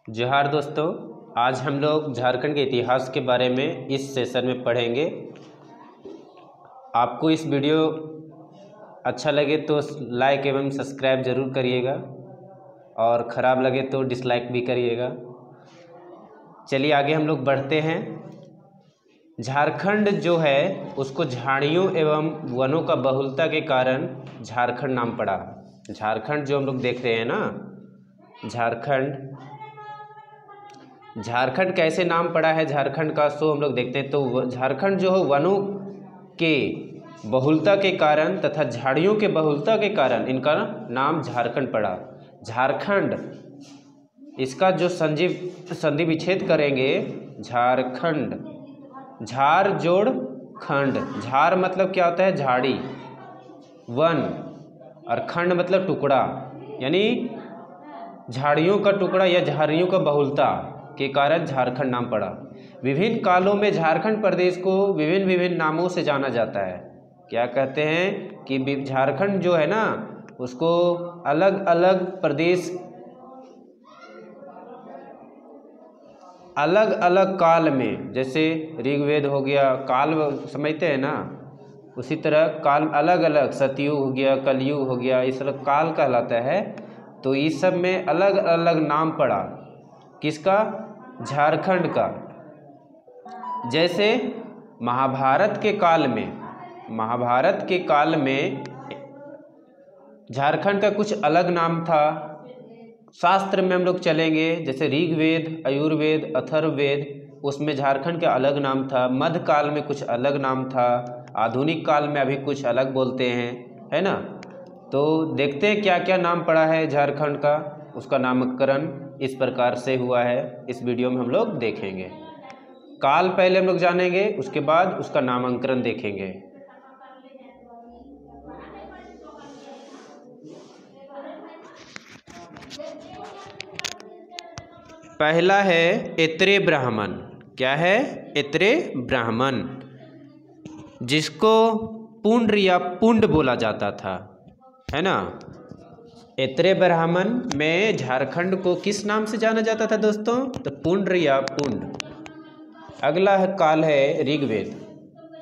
जोहार दोस्तों, आज हम लोग झारखंड के इतिहास के बारे में इस सेशन में पढ़ेंगे। आपको इस वीडियो अच्छा लगे तो लाइक एवं सब्सक्राइब ज़रूर करिएगा और ख़राब लगे तो डिसलाइक भी करिएगा। चलिए आगे हम लोग बढ़ते हैं। झारखंड जो है उसको झाड़ियों एवं वनों का बहुलता के कारण झारखंड नाम पड़ा। झारखंड जो हम लोग देख रहे हैं ना, झारखंड कैसे नाम पड़ा है झारखंड का, सो हम लोग देखते हैं। तो झारखंड जो है वनों के बहुलता के कारण तथा झाड़ियों के बहुलता के कारण इनका नाम झारखंड पड़ा। झारखंड, इसका जो संधि विच्छेद करेंगे, झारखंड, झार जोड़ खंड। झार मतलब क्या होता है? झाड़ी, वन, और खंड मतलब टुकड़ा, यानी झाड़ियों का टुकड़ा या झाड़ियों का बहुलता के कारण झारखंड नाम पड़ा। विभिन्न कालों में झारखंड प्रदेश को विभिन्न विभिन्न नामों से जाना जाता है। क्या कहते हैं कि झारखंड जो है ना, उसको अलग अलग प्रदेश, अलग अलग काल में, जैसे ऋग्वेद हो गया, काल समझते हैं ना, उसी तरह काल अलग अलग, सतयुग हो गया, कलयुग हो गया, इस तरह काल कहलाता है। तो इस सब में अलग अलग नाम पड़ा। किसका? झारखंड का। जैसे महाभारत के काल में झारखंड का कुछ अलग नाम था। शास्त्र में हम लोग चलेंगे, जैसे ऋग्वेद, आयुर्वेद, अथर्ववेद, उसमें झारखंड का अलग नाम था। मध्यकाल में कुछ अलग नाम था, आधुनिक काल में अभी कुछ अलग बोलते हैं, है ना। तो देखते हैं क्या क्या नाम पड़ा है झारखंड का। उसका नामकरण इस प्रकार से हुआ है, इस वीडियो में हम लोग देखेंगे। काल पहले हम लोग जानेंगे, उसके बाद उसका नामकरण देखेंगे। पहला है ऐत्रेय ब्राह्मण। क्या है? ऐत्रेय ब्राह्मण, जिसको पुंड्र या पुंड बोला जाता था, है ना। ऐत्रेय ब्राह्मण में झारखंड को किस नाम से जाना जाता था दोस्तों? तो पुंड्र या पुंड। अगला काल है ऋग्वेद।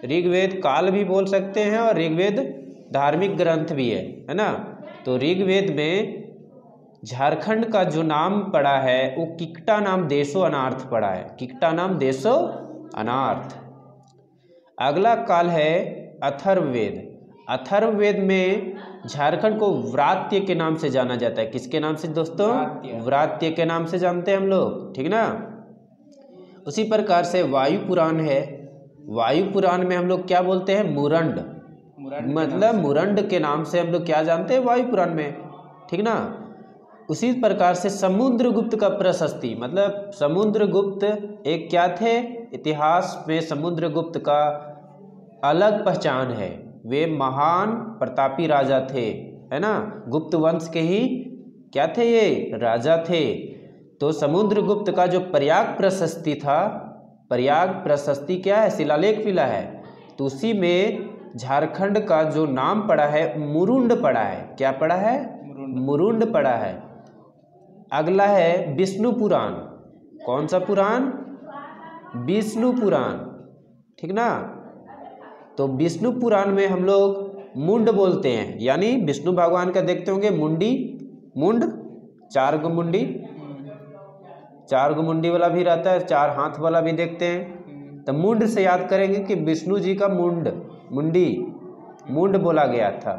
ऋग्वेद काल भी बोल सकते हैं और ऋग्वेद धार्मिक ग्रंथ भी है ना। तो ऋग्वेद में झारखंड का जो नाम पड़ा है वो किक्टा नाम देशो अनार्थ पड़ा है। किक्टा नाम देशो अनार्थ। अगला काल है अथर्ववेद। अथर्ववेद में झारखंड को व्रात्य के नाम से जाना जाता है। किसके नाम से दोस्तों? व्रात्य के नाम से जानते हैं हम लोग, ठीक ना। उसी प्रकार से वायु पुराण है। वायु पुराण में हम लोग क्या बोलते हैं? मुरंड, मतलब मुरंड के नाम से हम लोग क्या जानते हैं वायु पुराण में, ठीक ना। उसी प्रकार से समुद्रगुप्त का प्रशस्ति, मतलब समुद्रगुप्त एक क्या थे? इतिहास में समुद्रगुप्त का अलग पहचान है। वे महान प्रतापी राजा थे, है ना। गुप्त वंश के ही क्या थे? ये राजा थे। तो समुद्रगुप्त का जो प्रयाग प्रशस्ति था, प्रयाग प्रशस्ति क्या है? शिलालेख मिला है। तो उसी में झारखंड का जो नाम पड़ा है मुरुंड पड़ा है। क्या पड़ा है? मुरुंड पड़ा है। अगला है विष्णु पुराण। कौन सा पुराण? विष्णु पुराण, ठीक ना। तो विष्णु पुराण में हम लोग मुंड बोलते हैं, यानी विष्णु भगवान का देखते होंगे मुंडी, मुंड, चार गो मुंडी वाला भी रहता है, चार हाथ वाला भी देखते हैं। तो मुंड से याद करेंगे कि विष्णु जी का मुंड बोला गया था।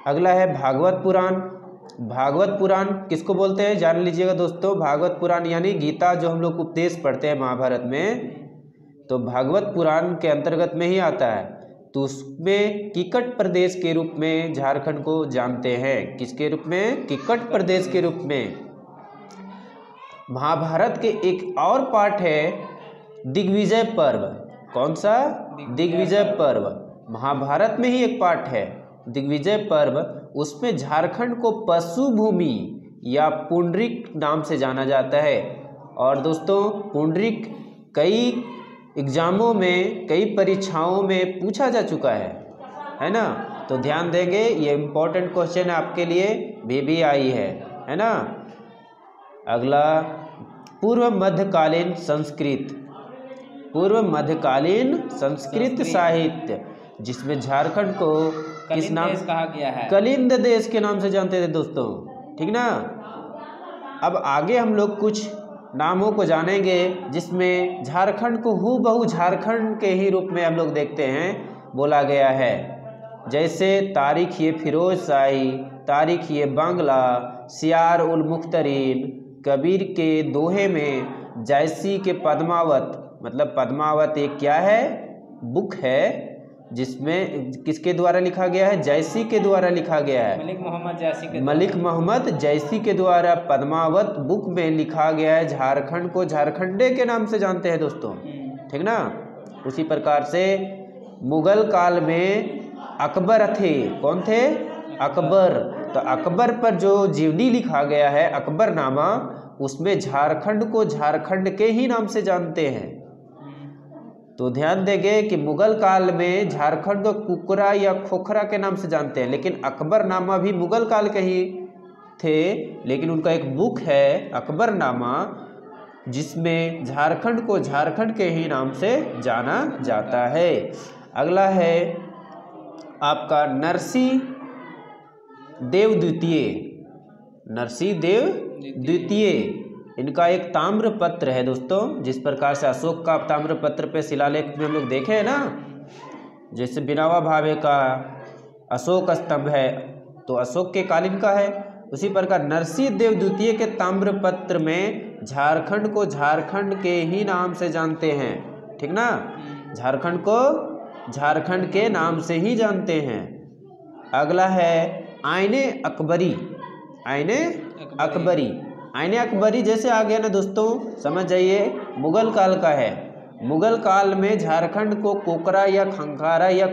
अगला है भागवत पुराण। भागवत पुराण किसको बोलते हैं? जान लीजिएगा दोस्तों। भागवत पुराण यानी गीता जो हम लोग उपदेश पढ़ते हैं महाभारत में, तो भागवत पुराण के अंतर्गत में ही आता है। तो उसमें किक्कट प्रदेश के रूप में झारखंड को जानते हैं। किसके रूप में? किक्कट प्रदेश के रूप में। महाभारत के एक और पार्ट है दिग्विजय पर्व। कौन सा? दिग्विजय पर्व महाभारत में ही एक पार्ट है, दिग्विजय पर्व। उसमें झारखंड को पशु भूमि या पुंडरिक नाम से जाना जाता है। और दोस्तों पुंडरिक कई एग्जामों में, कई परीक्षाओं में पूछा जा चुका है ना। तो ध्यान देंगे, ये इम्पोर्टेंट क्वेश्चन आपके लिए भी आई है ना। अगला पूर्व मध्यकालीन संस्कृत, पूर्व मध्यकालीन संस्कृत साहित्य, जिसमें झारखंड को किस नाम कहा गया है? कलिंद देश के नाम से जानते थे दोस्तों, ठीक ना। अब आगे हम लोग कुछ नामों को जानेंगे जिसमें झारखंड को हूबहू झारखंड के ही रूप में हम लोग देखते हैं बोला गया है। जैसे तारीख़-ए फिरोज शाही, तारीख़-ए बांग्ला, सियार उल मुख्तरीन, कबीर के दोहे में, जायसी के पद्मावत, मतलब पद्मावत एक क्या है, बुक है जिसमें किसके द्वारा लिखा गया है, जायसी के द्वारा लिखा गया है, मलिक मोहम्मद जायसी के द्वारा पद्मावत बुक में लिखा गया है। झारखंड को झारखंडे के नाम से जानते हैं दोस्तों, ठीक ना। उसी प्रकार से मुगल काल में अकबर थे, कौन थे, अकबर। तो अकबर पर जो जीवनी लिखा गया है अकबरनामा, उसमें झारखंड को झारखंड के ही नाम से जानते हैं। तो ध्यान देंगे कि मुगल काल में झारखंड को कुकरा या खोखरा के नाम से जानते हैं, लेकिन अकबरनामा भी मुगल काल के ही थे, लेकिन उनका एक बुक है अकबरनामा जिसमें झारखंड को झारखंड के ही नाम से जाना जाता है। अगला है आपका नरसिंह देव द्वितीय, नरसिंह देव द्वितीय, इनका एक ताम्र पत्र है दोस्तों। जिस प्रकार से अशोक का ताम्र पत्र पे शिलालेख में हम लोग देखे हैं ना, जैसे बिनावा भावे का अशोक स्तंभ है तो अशोक के कालीन का है, उसी प्रकार नरसिंह देव द्वितीय के ताम्र पत्र में झारखंड को झारखंड के ही नाम से जानते हैं, ठीक ना। झारखंड को झारखंड के नाम से ही जानते हैं। अगला है आईने अकबरी, आईने अकबरी, आईने अकबरी जैसे आ गया ना दोस्तों, समझ जाइए मुगल काल का है। मुगल काल में झारखंड को कोकरा या खंखारा या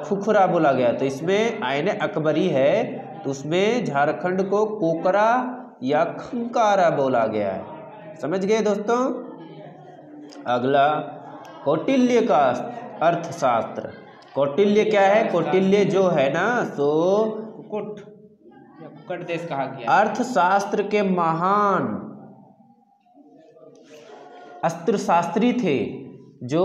खुखरा बोला गया, तो इसमें आईने अकबरी है तो उसमें झारखंड को कोकरा या खंकारा बोला गया है, समझ गए दोस्तों। अगला कौटिल्य का अर्थशास्त्र। कौटिल्य क्या है, कौटिल्य जो है ना सो कुकट देश कहा गया। अर्थशास्त्र के महान अस्त्रशास्त्री थे, जो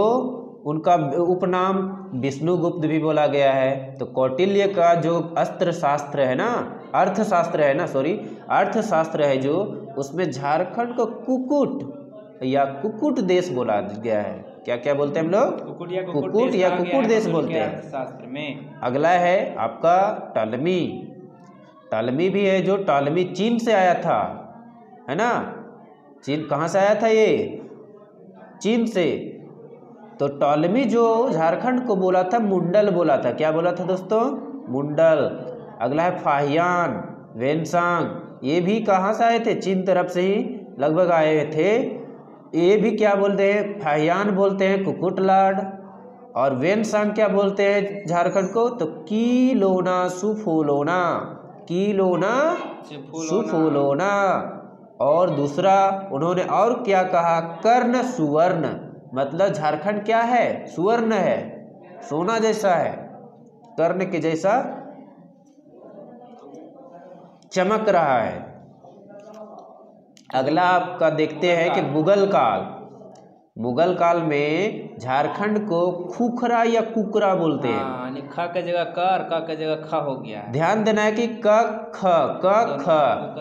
उनका उपनाम विष्णुगुप्त भी बोला गया है। तो कौटिल्य का जो अस्त्रशास्त्र है ना, अर्थशास्त्र है ना, सॉरी अर्थशास्त्र है जो, उसमें झारखंड को कुकुट या कुकुट देश बोला गया है। क्या क्या बोलते हैं हम लोग, कुकुट या कुकुट देश बोलते हैं अर्थशास्त्र में। अगला है आपका टालमी, टालमी भी है, जो टालमी चीन से आया था, है ना। चीन कहाँ से आया था, ये चीन से। तो टालमी जो झारखंड को बोला था मुंडल बोला था, क्या बोला था दोस्तों, मुंडल। अगला है फाहियान, वेनसांग, ये भी कहाँ से आए थे, चीन तरफ से ही लगभग आए थे। ये भी क्या बोलते हैं, फाहियान बोलते हैं कुकुटलाड, और वेनसांग क्या बोलते हैं झारखंड को, तो कीलोना सुफोलोना, कीलोना सुफोलोना। और दूसरा उन्होंने और क्या कहा, कर्ण सुवर्ण, मतलब झारखंड क्या है, सुवर्ण है, सोना जैसा है, कर्ण के जैसा चमक रहा है। अगला आपका देखते हैं कि मुगल काल। मुगल काल में झारखंड को खुखरा या कुकरा बोलते हैं, ख के जगह क और क के जगह ख हो गया। ध्यान देना है कि क ख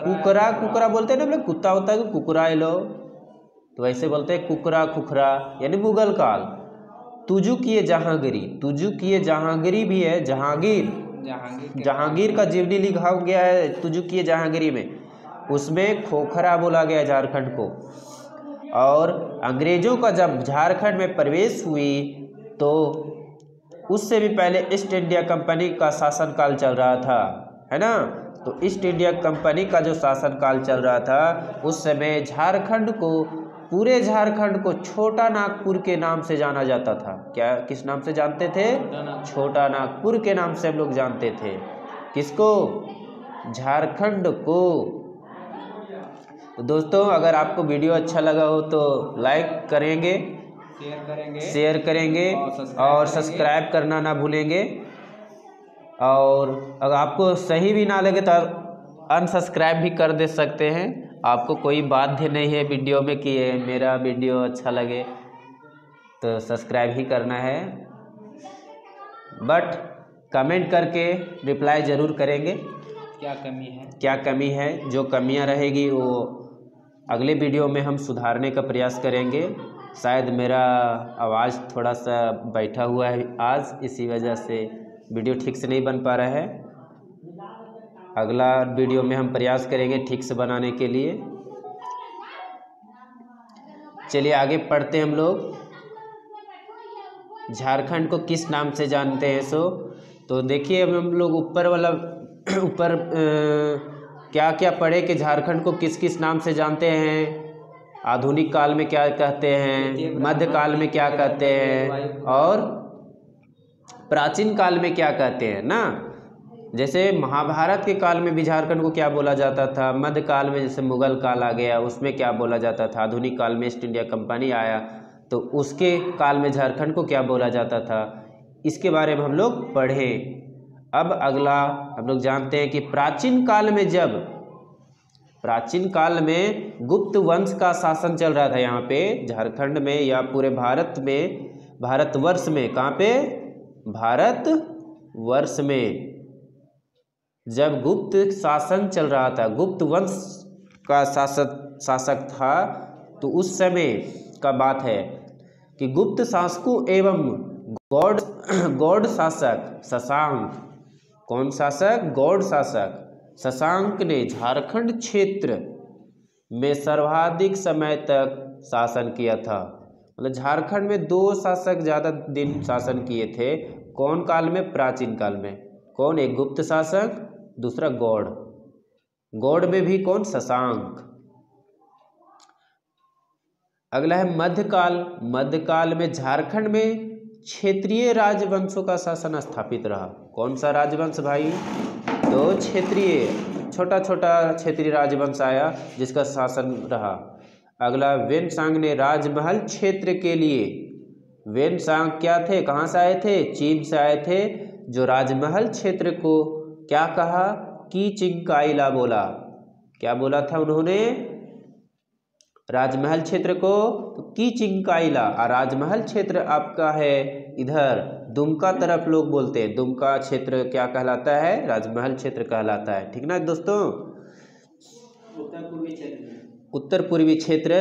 कुकरा, कुकरा बोलते हैं ना, मतलब कुत्ता होता है कुकरा लो, तो वैसे बोलते हैं कुकरा खुखरा, यानी मुगल काल। तुजुक-ए जहांगीरी, तुजुक-ए जहांगीरी भी है, जहांगीर, जहांगीर का जीवनी लिखा गया है तुजुक-ए जहांगीरी में, उसमें खोखरा बोला गया झारखंड को। और अंग्रेजों का जब झारखंड में प्रवेश हुई तो उससे भी पहले ईस्ट इंडिया कंपनी का शासनकाल चल रहा था, है ना। तो ईस्ट इंडिया कंपनी का जो शासनकाल चल रहा था उस समय झारखंड को, पूरे झारखंड को छोटा नागपुर के नाम से जाना जाता था। क्या, किस नाम से जानते थे, छोटा नागपुर के नाम से हम लोग जानते थे। किसको, झारखंड को। तो दोस्तों अगर आपको वीडियो अच्छा लगा हो तो लाइक करेंगे, शेयर करेंगे और सब्सक्राइब करना ना भूलेंगे। और अगर आपको सही भी ना लगे तो अनसब्सक्राइब भी कर दे सकते हैं। आपको कोई बाध्य नहीं है वीडियो में कि मेरा वीडियो अच्छा लगे तो सब्सक्राइब ही करना है, बट कमेंट करके रिप्लाई ज़रूर करेंगे क्या कमी है, क्या कमी है। जो कमियां रहेगी वो अगले वीडियो में हम सुधारने का प्रयास करेंगे। शायद मेरा आवाज़ थोड़ा सा बैठा हुआ है आज, इसी वजह से वीडियो ठीक से नहीं बन पा रहा है। अगला वीडियो में हम प्रयास करेंगे ठीक से बनाने के लिए। चलिए आगे पढ़ते हैं हम लोग। झारखंड को किस नाम से जानते हैं तो देखिए हम लोग ऊपर वाला ऊपर क्या क्या पढ़े कि झारखंड को किस किस नाम से जानते हैं। आधुनिक काल में क्या कहते हैं, मध्यकाल में क्या कहते हैं, और प्राचीन काल में क्या कहते हैं ना। जैसे महाभारत के काल में भी झारखंड को क्या बोला जाता था, मध्यकाल में जैसे मुगल काल आ गया उसमें क्या बोला जाता था, आधुनिक काल में ईस्ट इंडिया कंपनी आया तो उसके काल में झारखंड को क्या बोला जाता था, इसके बारे में हम लोग पढ़े। अब अगला हम लोग जानते हैं कि प्राचीन काल में गुप्त वंश का शासन चल रहा था यहाँ पे झारखंड में या पूरे भारतवर्ष में। कहाँ पे, भारतवर्ष में जब गुप्त शासन चल रहा था, गुप्त वंश का शासक था, तो उस समय का बात है कि गुप्त शासकों एवं गौड़ शासक शशांक, कौन शासक, गौड़ शासक शशांक ने झारखंड क्षेत्र में सर्वाधिक समय तक शासन किया था। मतलब झारखंड में 2 शासक ज़्यादा दिन शासन किए थे। कौन काल में, प्राचीन काल में। कौन, एक गुप्त शासक, दूसरा गौड़ में भी कौन, शशांक। अगला है मध्यकाल। मध्यकाल में झारखंड में क्षेत्रीय राजवंशों का शासन स्थापित रहा। कौन सा राजवंश भाई, तो क्षेत्रीय, छोटा छोटा क्षेत्रीय राजवंश आया जिसका शासन रहा। अगला वेनसांग ने राजमहल क्षेत्र के लिए, वेनसांग क्या थे, कहाँ से आए थे, चीन से आए थे, जो राजमहल क्षेत्र को क्या कहा, की चिंकाइला बोला। क्या बोला था उन्होंने, राजमहल क्षेत्र को की चिंकाइला। और राजमहल क्षेत्र आपका है इधर दुमका तरफ लोग बोलते हैं। दुमका क्षेत्र क्या कहलाता है, राजमहल क्षेत्र कहलाता है। ठीक ना दोस्तों, उत्तर पूर्वी क्षेत्र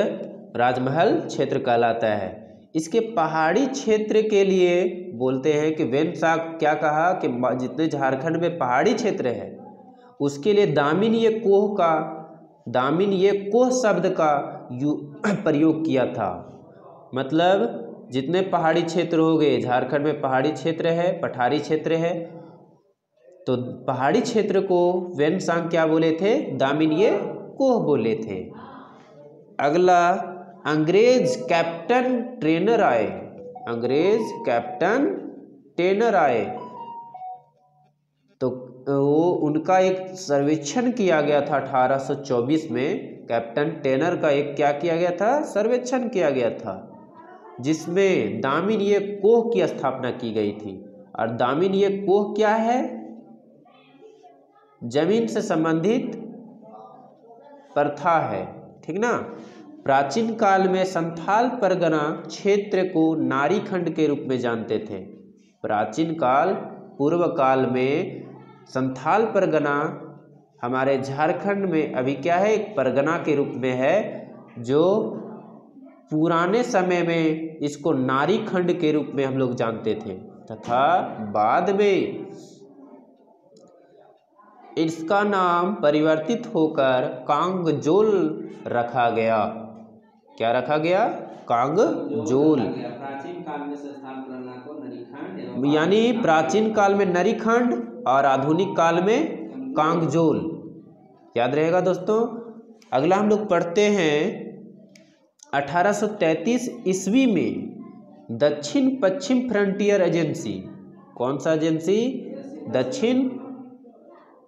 राजमहल क्षेत्र कहलाता है। इसके पहाड़ी क्षेत्र के लिए बोलते हैं कि वेनसांग क्या कहा कि जितने झारखंड में पहाड़ी क्षेत्र है उसके लिए दामिनीय कोह शब्द का प्रयोग किया था। मतलब जितने पहाड़ी क्षेत्र हो गए, झारखंड में पहाड़ी क्षेत्र है, पठारी क्षेत्र है, तो पहाड़ी क्षेत्र को वेनसांग क्या बोले थे, दामिनीय कोह बोले थे। अगला अंग्रेज कैप्टन ट्रेनर आए। अंग्रेज कैप्टन ट्रेनर आए तो वो उनका एक सर्वेक्षण किया गया था 1824 में। कैप्टन ट्रेनर का एक क्या किया गया था, सर्वेक्षण किया गया था, जिसमें दामिनीय कोह की स्थापना की गई थी। और दामिनीय कोह क्या है, जमीन से संबंधित प्रथा है। ठीक ना। प्राचीन काल में संथाल परगना क्षेत्र को नारी खंड के रूप में जानते थे। प्राचीन काल, पूर्व काल में संथाल परगना हमारे झारखंड में अभी क्या है, एक परगना के रूप में है, जो पुराने समय में इसको नारी खंड के रूप में हम लोग जानते थे, तथा बाद में इसका नाम परिवर्तित होकर कांगजोल रखा गया। क्या रखा गया, कांगजोल। प्राचीन काल में संस्थान परगना को नरीखंड, यानी प्राचीन काल में नरीखंड और आधुनिक काल में कांगजोल। याद रहेगा दोस्तों। अगला हम लोग पढ़ते हैं 1833 ईस्वी में दक्षिण पश्चिम फ्रंटियर एजेंसी। कौन सा एजेंसी, दक्षिण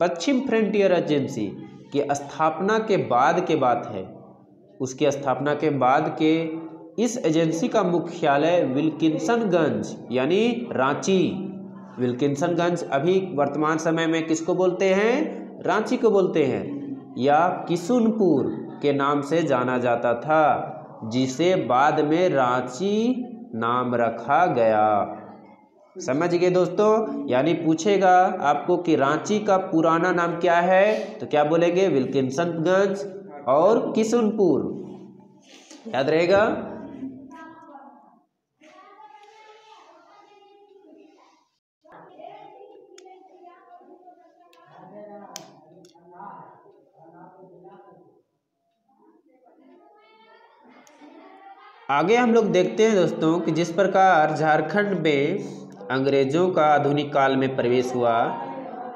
पश्चिम फ्रंटियर एजेंसी की स्थापना के बाद के बात है। उसकी स्थापना के बाद के इस एजेंसी का मुख्यालय विल्किंसनगंज यानी रांची, विल्किंसनगंज अभी वर्तमान समय में किसको बोलते हैं, रांची को बोलते हैं, या किशुनपुर के नाम से जाना जाता था, जिसे बाद में रांची नाम रखा गया। समझ गए दोस्तों? यानी पूछेगा आपको कि रांची का पुराना नाम क्या है, तो क्या बोलेंगे? विल्किंसनगंज और किशुनपुर। याद रहेगा? आगे हम लोग देखते हैं दोस्तों कि जिस प्रकार झारखंड में अंग्रेजों का आधुनिक काल में प्रवेश हुआ,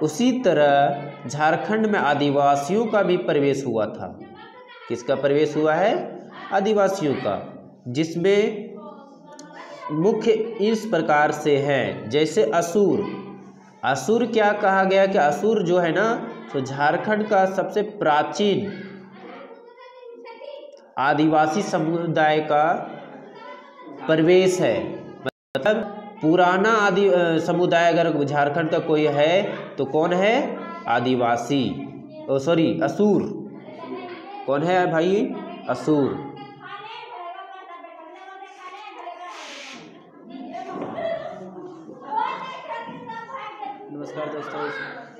उसी तरह झारखंड में आदिवासियों का भी प्रवेश हुआ था। किसका प्रवेश हुआ है? आदिवासियों का, जिसमें मुख्य इस प्रकार से है, जैसे असुर। असुर क्या कहा गया कि असुर जो है ना, तो झारखंड का सबसे प्राचीन आदिवासी समुदाय का प्रवेश है। मतलब पुराना आदि समुदाय अगर झारखंड का कोई है तो कौन है? आदिवासी, असुर। कौन है भाई? असुर। नमस्कार दोस्तों।